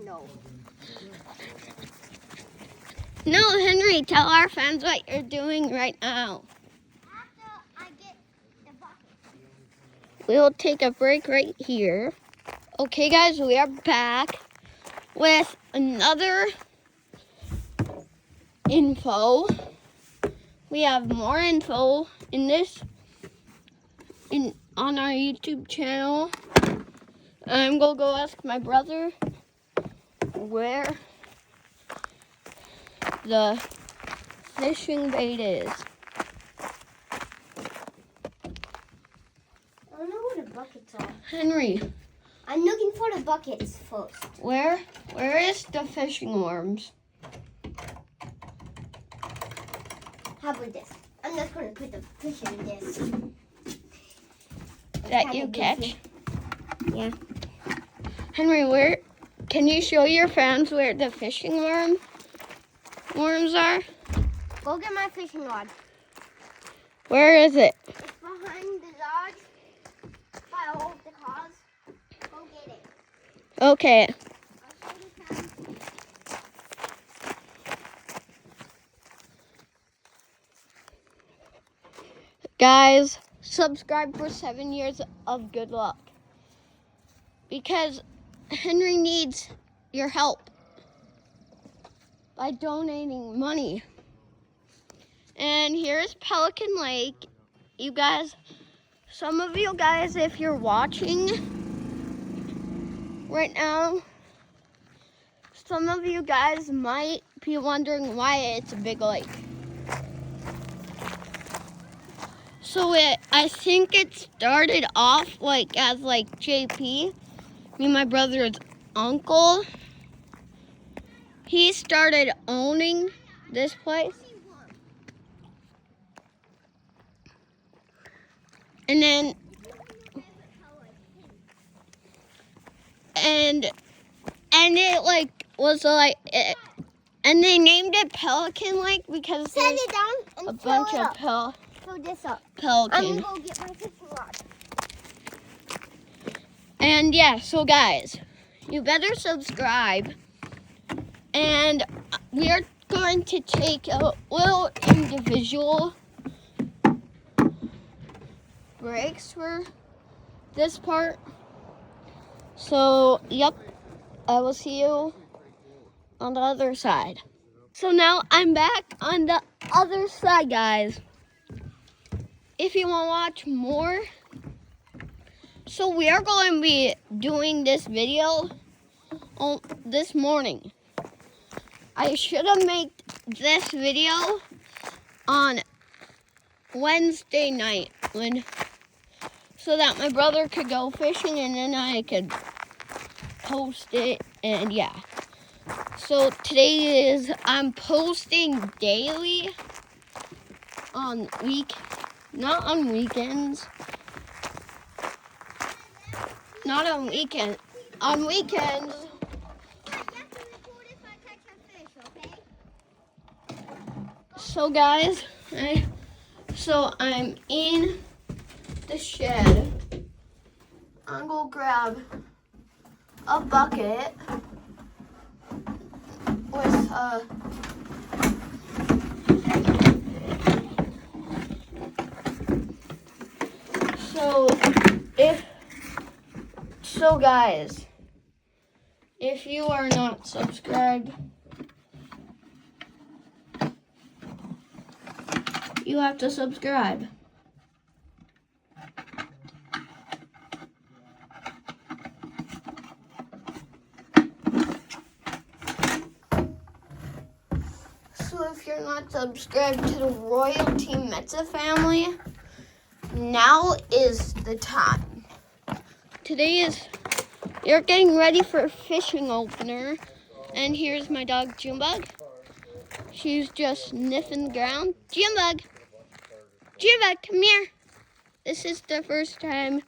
No. No, Henry, tell our fans what you're doing right now. After I get the bucket. We'll take a break right here. Okay, guys, we are back with another info. We have more info on our YouTube channel. I'm gonna go ask my brother where the fishing bait is. I don't know where the buckets are. Henry, I'm looking for the buckets first. where is the fishing worms? How about this? I'm just going to put the fish in this. That you catch? Yeah. Henry, where can you show your fans where the fishing worms are? Go get my fishing rod. Where is it? It's behind the lodge by all of the cars. Go get it. Okay. I'll show you fans. Guys, subscribe for 7 years of good luck. Because Henry needs your help by donating money. And here's Pelican Lake. You guys, some of you guys, if you're watching right now, some of you guys might be wondering why it's a big lake. So I think it started off as JP, me and my brother's uncle. He started owning this place. And then, and it was and they named it Pelican Lake because Set there's it down and a fill bunch it of up. Fill this up. I'm pelican. going to go get my fishing rod. And yeah, so guys, you better subscribe. And we are going to take a little individual breaks for this part. So, yep, I will see you on the other side. So now I'm back on the other side, guys. If you want to watch more, so we are going to be doing this video this morning. I should have made this video on Wednesday night so that my brother could go fishing and then I could post it, and yeah. So today I'm posting daily not on weekends. Not on weekends. On weekends. So guys, I'm in the shed. I'm gonna grab a bucket with so guys, if you are not subscribed, you have to subscribe. So if you're not subscribed to the Royalty Metza family, now is the time. You're getting ready for fishing opener, and here's my dog Junebug. She's just sniffing the ground. Junebug, come here. This is the first time.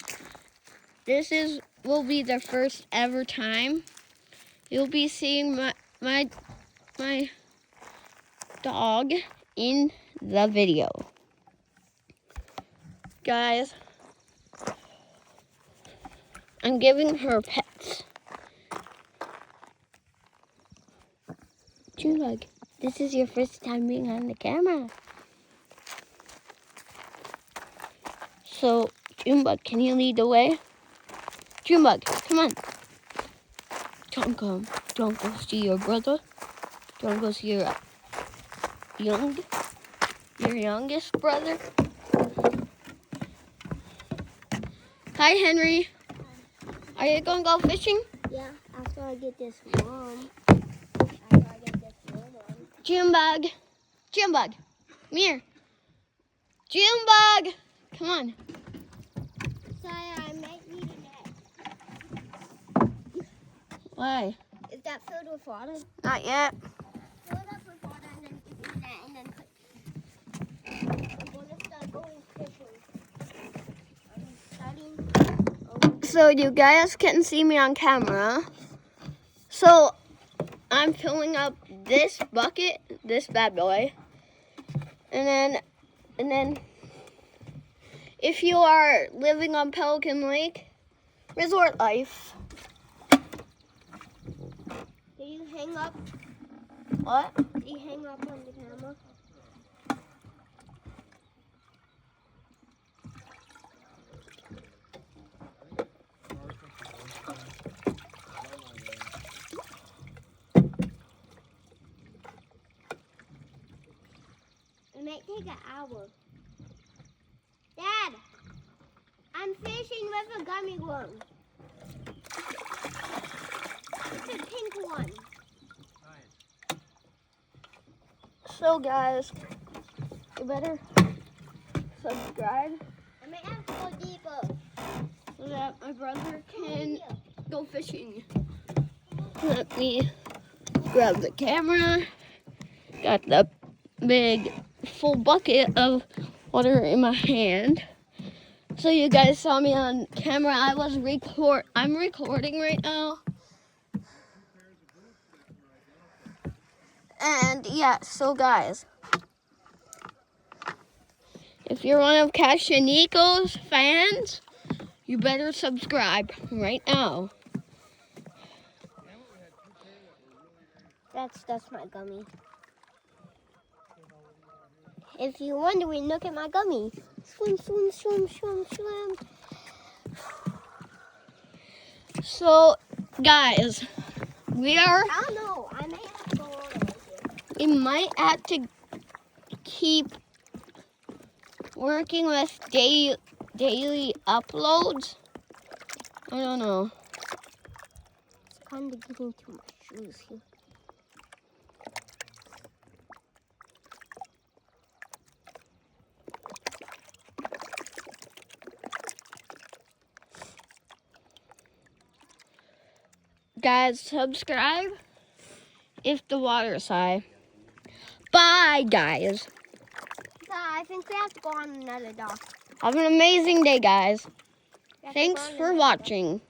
Will be the first ever time you'll be seeing my dog in the video. Guys, I'm giving her pets. Junebug, this is your first time being on the camera. So, Junebug, can you lead the way? Junebug, come on. Don't go see your brother. Don't go see your youngest brother. Hi, Henry. Are you gonna go fishing? Yeah, after I get this worm. Junebug, come here. Junebug, come on. Sorry, I might need a net. Why? Is that filled with water? Not yet. Fill it up with water and then give me that and then I'm gonna start going fishing. So you guys can see me on camera. So I'm filling up this bucket, this bad boy. And then if you are living on Pelican Lake, resort life. Do you hang up? What? Do you hang up on the camera? It might take an hour. Dad, I'm fishing with a gummy worm. It's a pink one. So guys, you better subscribe I might have to go deeper. so that my brother can go fishing. Let me grab the camera. Got the big full bucket of water in my hand. So you guys saw me on camera. I'm recording right now. And yeah, so guys, if you're one of Cash and Nico's fans, you better subscribe right now. That's my gummy. If you're wondering, look at my gummy. Swim, swim, swim, swim, swim. So guys, we I don't know. I may have to go all the way here. we might have to keep working with daily uploads. I don't know. It's kind of getting too much shoes here. Guys, subscribe if the water's high. Bye, guys. I think we have to go on another dock. Have an amazing day, guys. We have to Thanks go on for another dock. watching.